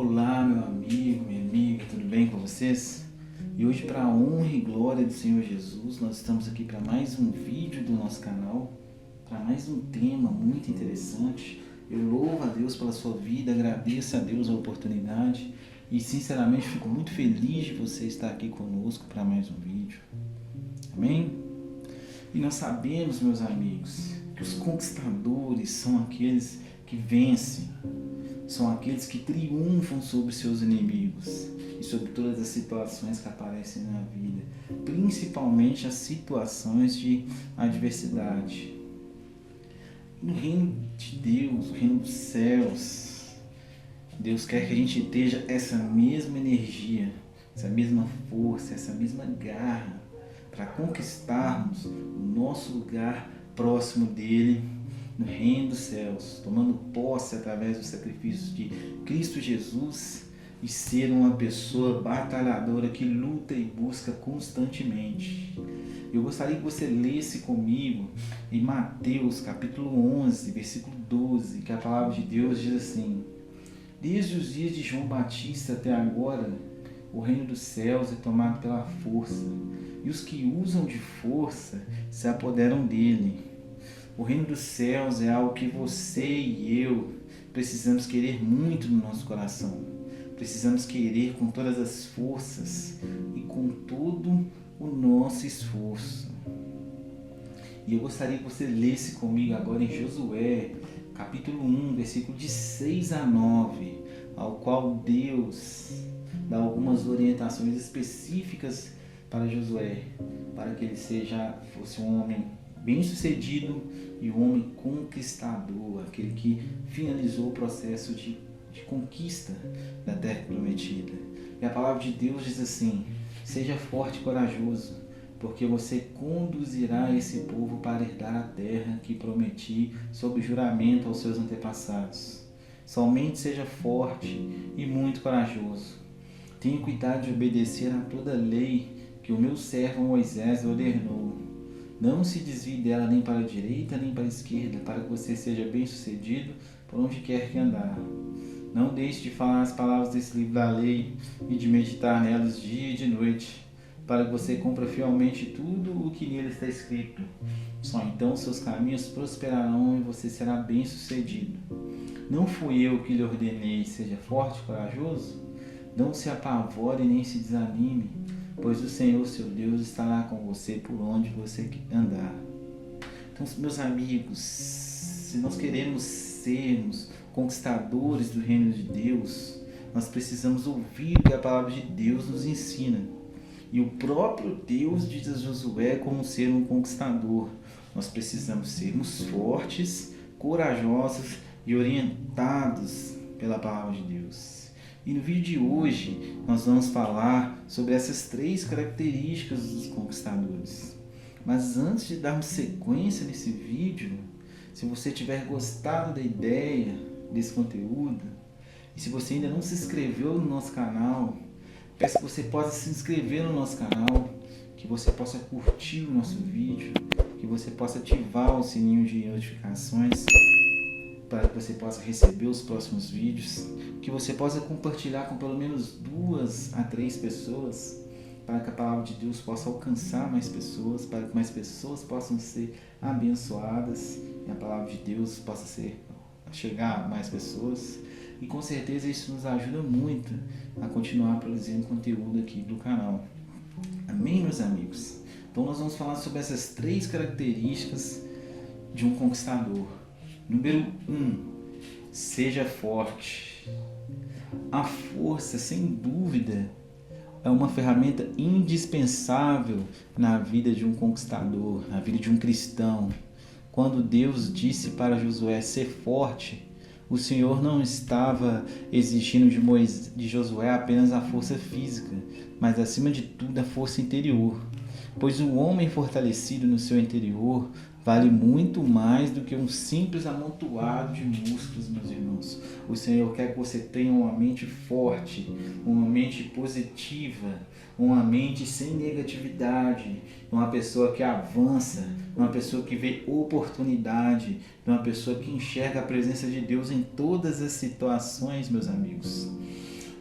Olá, meu amigo, minha amiga, tudo bem com vocês? E hoje, para a honra e glória do Senhor Jesus, nós estamos aqui para mais um vídeo do nosso canal, para mais um tema muito interessante. Eu louvo a Deus pela sua vida, agradeço a Deus a oportunidade e, sinceramente, fico muito feliz de você estar aqui conosco para mais um vídeo. Amém? E nós sabemos, meus amigos, que os conquistadores são aqueles que vencem, são aqueles que triunfam sobre seus inimigos e sobre todas as situações que aparecem na vida, principalmente as situações de adversidade. No reino de Deus, no reino dos céus, Deus quer que a gente esteja essa mesma energia, essa mesma força, essa mesma garra para conquistarmos o nosso lugar próximo dele no reino dos céus, tomando posse através do sacrifício de Cristo Jesus e ser uma pessoa batalhadora que luta e busca constantemente. Eu gostaria que você lesse comigo em Mateus capítulo 11, versículo 12, que a palavra de Deus diz assim: desde os dias de João Batista até agora, o reino dos céus é tomado pela força, e os que usam de força se apoderam dele. O reino dos céus é algo que você e eu precisamos querer muito no nosso coração. Precisamos querer com todas as forças e com todo o nosso esforço. E eu gostaria que você lesse comigo agora em Josué, capítulo 1, versículo de 6 a 9, ao qual Deus dá algumas orientações específicas para Josué, para que ele fosse um homem bem-sucedido e um homem conquistador, aquele que finalizou o processo de conquista da terra prometida. E a palavra de Deus diz assim: seja forte e corajoso, porque você conduzirá esse povo para herdar a terra que prometi sob juramento aos seus antepassados. Somente seja forte e muito corajoso. Tenha cuidado de obedecer a toda a lei que o meu servo Moisés ordenou. Não se desvie dela nem para a direita nem para a esquerda, para que você seja bem-sucedido por onde quer que andar. Não deixe de falar as palavras desse livro da lei e de meditar nelas dia e de noite, para que você cumpra fielmente tudo o que nele está escrito. Só então seus caminhos prosperarão e você será bem-sucedido. Não fui eu que lhe ordenei, seja forte e corajoso? Não se apavore nem se desanime, pois o Senhor, seu Deus, estará com você por onde você andar. Então, meus amigos, se nós queremos sermos conquistadores do reino de Deus, nós precisamos ouvir o que a palavra de Deus nos ensina. E o próprio Deus diz a Josué como ser um conquistador. Nós precisamos sermos fortes, corajosos e orientados pela palavra de Deus. E no vídeo de hoje nós vamos falar sobre essas 3 características dos conquistadores. Mas antes de darmos sequência nesse vídeo, se você tiver gostado da ideia desse conteúdo, e se você ainda não se inscreveu no nosso canal, peço que você possa se inscrever no nosso canal, que você possa curtir o nosso vídeo, que você possa ativar o sininho de notificações, para que você possa receber os próximos vídeos, que você possa compartilhar com pelo menos 2 a 3 pessoas, para que a palavra de Deus possa alcançar mais pessoas, para que mais pessoas possam ser abençoadas e a palavra de Deus possa chegar a mais pessoas. E com certeza isso nos ajuda muito a continuar produzindo conteúdo aqui do canal. Amém, meus amigos? Então nós vamos falar sobre essas 3 características de um conquistador. Número 1, seja forte. A força, sem dúvida, é uma ferramenta indispensável na vida de um conquistador, na vida de um cristão. Quando Deus disse para Josué ser forte, o Senhor não estava exigindo de Josué apenas a força física, mas acima de tudo a força interior. Pois o homem fortalecido no seu interior vale muito mais do que um simples amontoado de músculos, meus irmãos. O Senhor quer que você tenha uma mente forte, uma mente positiva, uma mente sem negatividade, uma pessoa que avança, uma pessoa que vê oportunidade, uma pessoa que enxerga a presença de Deus em todas as situações, meus amigos.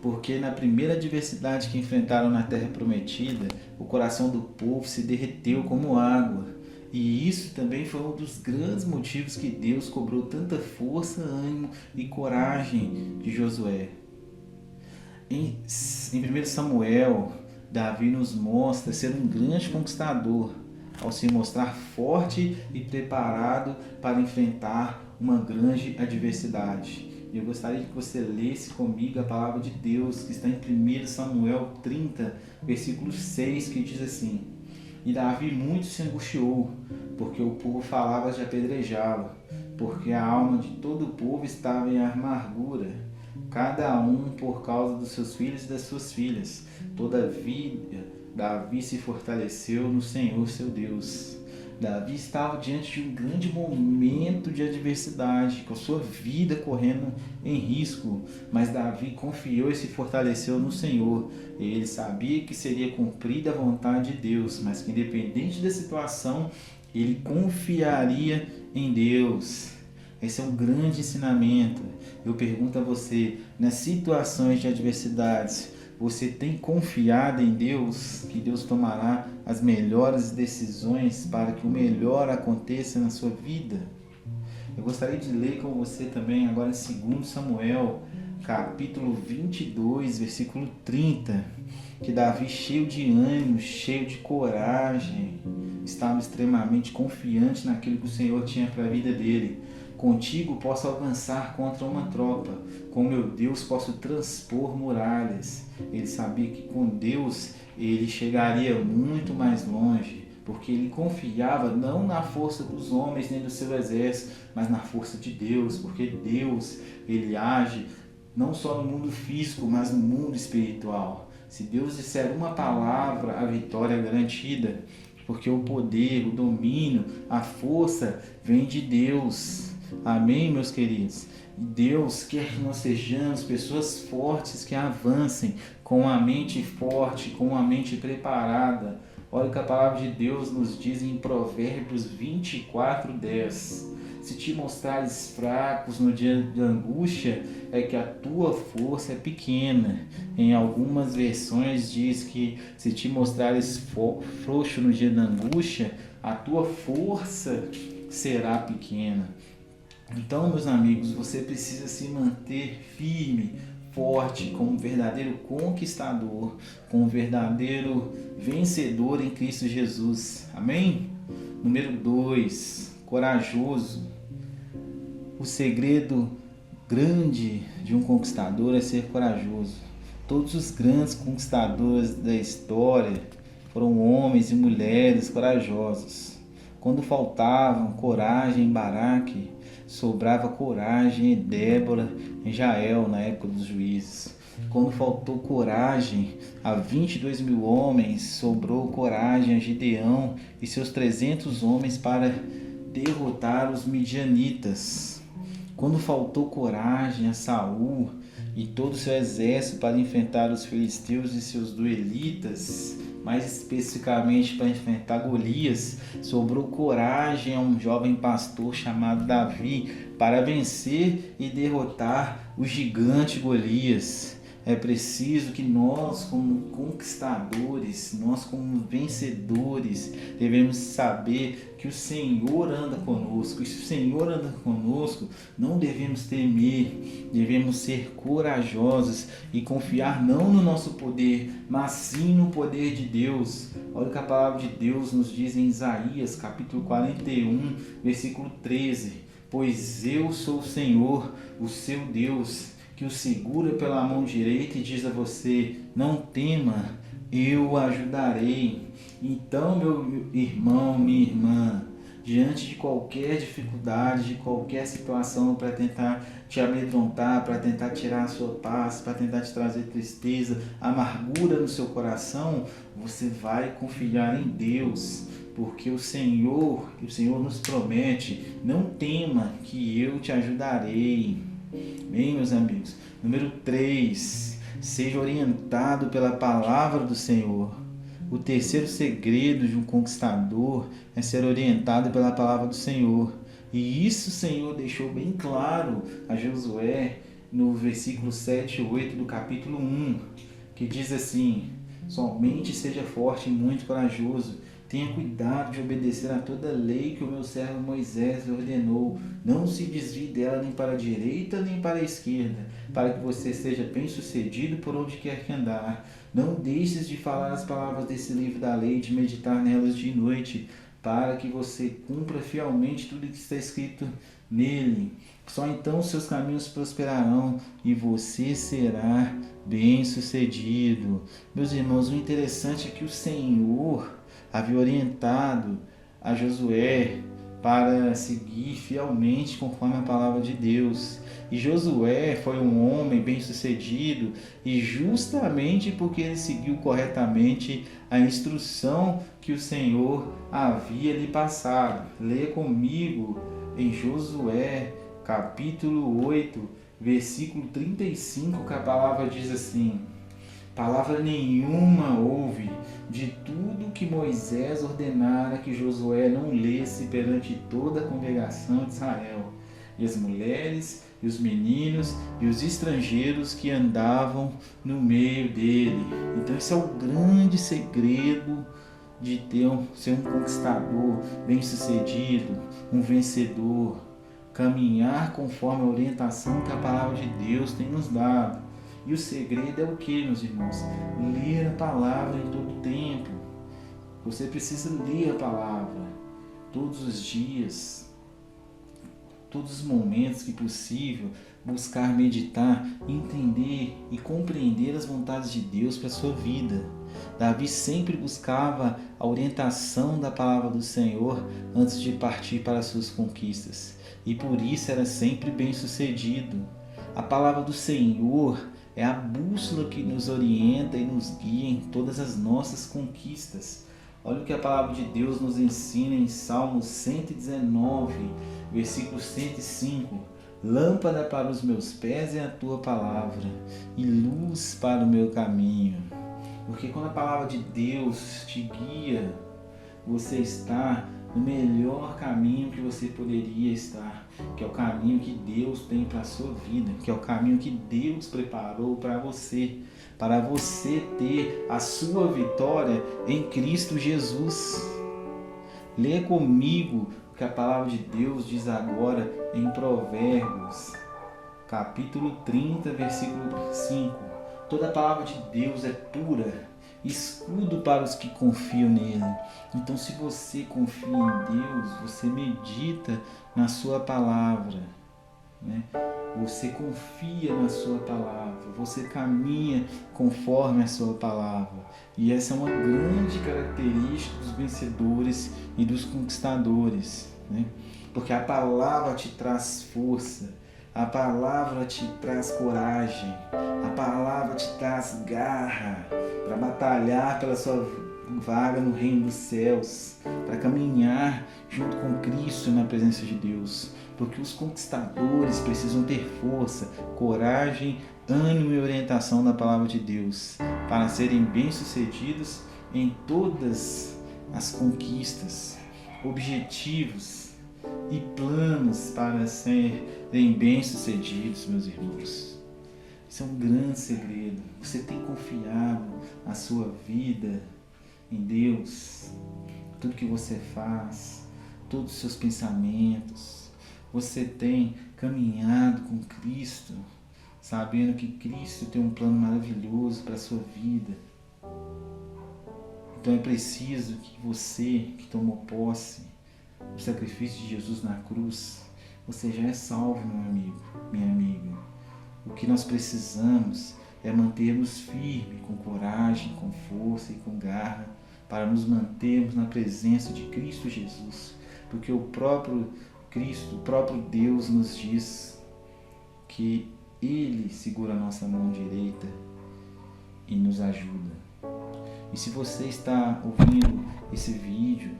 porque na primeira adversidade que enfrentaram na Terra Prometida, o coração do povo se derreteu como água. E isso também foi um dos grandes motivos que Deus cobrou tanta força, ânimo e coragem de Josué. Em 1 Samuel, Davi nos mostra ser um grande conquistador, ao se mostrar forte e preparado para enfrentar uma grande adversidade. Eu gostaria que você lesse comigo a palavra de Deus, que está em 1 Samuel 30, versículo 6, que diz assim: E Davi muito se angustiou, porque o povo falava de apedrejá-lo, porque a alma de todo o povo estava em amargura, cada um por causa dos seus filhos e das suas filhas. Todavia, Davi se fortaleceu no Senhor seu Deus. Davi estava diante de um grande momento de adversidade, com a sua vida correndo em risco, mas Davi confiou e se fortaleceu no Senhor. Ele sabia que seria cumprida a vontade de Deus, mas que independente da situação, ele confiaria em Deus. Esse é um grande ensinamento. Eu pergunto a você, nas situações de adversidades, você tem confiado em Deus, que Deus tomará as melhores decisões para que o melhor aconteça na sua vida? Eu gostaria de ler com você também agora em 2 Samuel, capítulo 22, versículo 30, que Davi, cheio de ânimo, cheio de coragem, estava extremamente confiante naquilo que o Senhor tinha para a vida dele. Contigo posso avançar contra uma tropa, com meu Deus posso transpor muralhas. Ele sabia que com Deus ele chegaria muito mais longe, porque ele confiava não na força dos homens nem do seu exército, mas na força de Deus, porque Deus ele age não só no mundo físico, mas no mundo espiritual. Se Deus disser uma palavra, a vitória é garantida, porque o poder, o domínio, a força vem de Deus. Amém, meus queridos? Deus quer que nós sejamos pessoas fortes que avancem com a mente forte, com a mente preparada. Olha o que a palavra de Deus nos diz em Provérbios 24:10. Se te mostrares fracos no dia de angústia, é que a tua força é pequena. Em algumas versões diz que se te mostrares frouxo no dia da angústia, a tua força será pequena. Então, meus amigos, você precisa se manter firme, forte, como um verdadeiro conquistador, como um verdadeiro vencedor em Cristo Jesus. Amém? Número 2, corajoso. O segredo grande de um conquistador é ser corajoso. Todos os grandes conquistadores da história foram homens e mulheres corajosos. Quando faltavam coragem em Baraque, sobrava coragem em Débora, em Jael, na época dos juízes. Quando faltou coragem a 22.000 homens, sobrou coragem a Gideão e seus 300 homens para derrotar os midianitas. Quando faltou coragem a Saul e todo o seu exército para enfrentar os filisteus e seus duelitas, mais especificamente para enfrentar Golias, sobrou coragem a um jovem pastor chamado Davi para vencer e derrotar o gigante Golias. É preciso que nós, como conquistadores, nós como vencedores, devemos saber que o Senhor anda conosco. E se o Senhor anda conosco, não devemos temer, devemos ser corajosos e confiar não no nosso poder, mas sim no poder de Deus. Olha o que a palavra de Deus nos diz em Isaías, capítulo 41, versículo 13. Pois eu sou o Senhor, o seu Deus, que o segura pela mão direita e diz a você: não tema, eu o ajudarei. Então, meu irmão, minha irmã, diante de qualquer dificuldade, de qualquer situação para tentar te amedrontar, para tentar tirar a sua paz, para tentar te trazer tristeza, amargura no seu coração, você vai confiar em Deus, porque o Senhor nos promete: não tema, que eu te ajudarei. Bem, meus amigos, número 3, seja orientado pela palavra do Senhor. O terceiro segredo de um conquistador é ser orientado pela palavra do Senhor. E isso o Senhor deixou bem claro a Josué no versículo 7 e 8 do capítulo 1, que diz assim: somente seja forte e muito corajoso, tenha cuidado de obedecer a toda a lei que o meu servo Moisés lhe ordenou. Não se desvie dela nem para a direita nem para a esquerda, para que você seja bem-sucedido por onde quer que andar. Não deixes de falar as palavras desse livro da lei, de meditar nelas de noite, para que você cumpra fielmente tudo que está escrito nele. Só então seus caminhos prosperarão e você será bem-sucedido. Meus irmãos, o interessante é que o Senhor havia orientado a Josué para seguir fielmente conforme a palavra de Deus. E Josué foi um homem bem-sucedido, e justamente porque ele seguiu corretamente a instrução que o Senhor havia lhe passado. Leia comigo em Josué, capítulo 8, versículo 35, que a palavra diz assim: palavra nenhuma houve de tudo que Moisés ordenara que Josué não lesse perante toda a congregação de Israel, e as mulheres, e os meninos, e os estrangeiros que andavam no meio dele. Então esse é o grande segredo de ser um conquistador bem-sucedido, um vencedor, caminhar conforme a orientação que a palavra de Deus tem nos dado. E o segredo é o que, meus irmãos? Ler a palavra em todo tempo. Você precisa ler a palavra todos os dias, todos os momentos que possível, buscar meditar, entender e compreender as vontades de Deus para a sua vida. Davi sempre buscava a orientação da palavra do Senhor antes de partir para as suas conquistas, e por isso era sempre bem-sucedido. A palavra do Senhor é a bússola que nos orienta e nos guia em todas as nossas conquistas. Olha o que a palavra de Deus nos ensina em Salmo 119, versículo 105. Lâmpada para os meus pés é a tua palavra, e luz para o meu caminho. Porque quando a palavra de Deus te guia, você está no melhor caminho que você poderia estar, que é o caminho que Deus tem para a sua vida, que é o caminho que Deus preparou para você ter a sua vitória em Cristo Jesus. Lê comigo o que a palavra de Deus diz agora em Provérbios, capítulo 30, versículo 5. Toda a palavra de Deus é pura, escudo para os que confiam nele. Então, se você confia em Deus, você medita na sua palavra, né? Você confia na sua palavra, você caminha conforme a sua palavra. E essa é uma grande característica dos vencedores e dos conquistadores, né? Porque a palavra te traz força, a palavra te traz coragem, a palavra te traz garra para batalhar pela sua vaga no reino dos céus, para caminhar junto com Cristo na presença de Deus. Porque os conquistadores precisam ter força, coragem, ânimo e orientação da palavra de Deus para serem bem-sucedidos em todas as conquistas, objetivos e planos para serem bem-sucedidos, meus irmãos. Isso é um grande segredo. Você tem confiado a sua vida em Deus, tudo que você faz, todos os seus pensamentos. Você tem caminhado com Cristo, sabendo que Cristo tem um plano maravilhoso para a sua vida. Então é preciso que você, que tomou posse do sacrifício de Jesus na cruz, você já é salvo, meu amigo, minha amiga. O que nós precisamos é mantermos firmes, com coragem, com força e com garra, para nos mantermos na presença de Cristo Jesus. Porque o próprio Cristo, o próprio Deus nos diz que Ele segura a nossa mão direita e nos ajuda. E se você está ouvindo esse vídeo,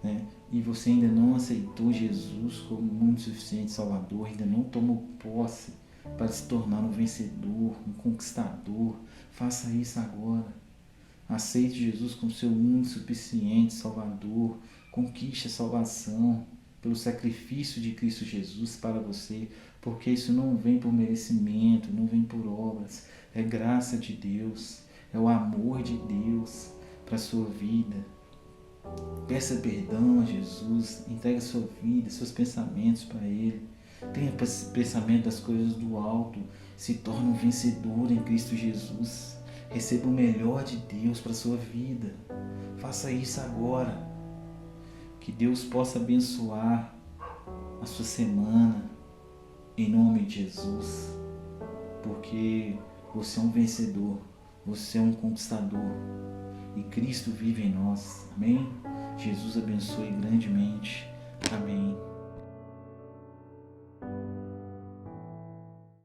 né, e você ainda não aceitou Jesus como único suficiente Salvador, ainda não tomou posse para se tornar um vencedor, um conquistador, faça isso agora. Aceite Jesus como seu único suficiente Salvador, conquiste a salvação pelo sacrifício de Cristo Jesus para você, porque isso não vem por merecimento, não vem por obras, é graça de Deus, é o amor de Deus para a sua vida. Peça perdão a Jesus, entregue a sua vida, seus pensamentos para Ele. Tenha pensamento das coisas do alto, se torne um vencedor em Cristo Jesus. Receba o melhor de Deus para a sua vida. Faça isso agora. Que Deus possa abençoar a sua semana, em nome de Jesus, porque você é um vencedor, você é um conquistador e Cristo vive em nós. Amém? Jesus abençoe grandemente. Amém.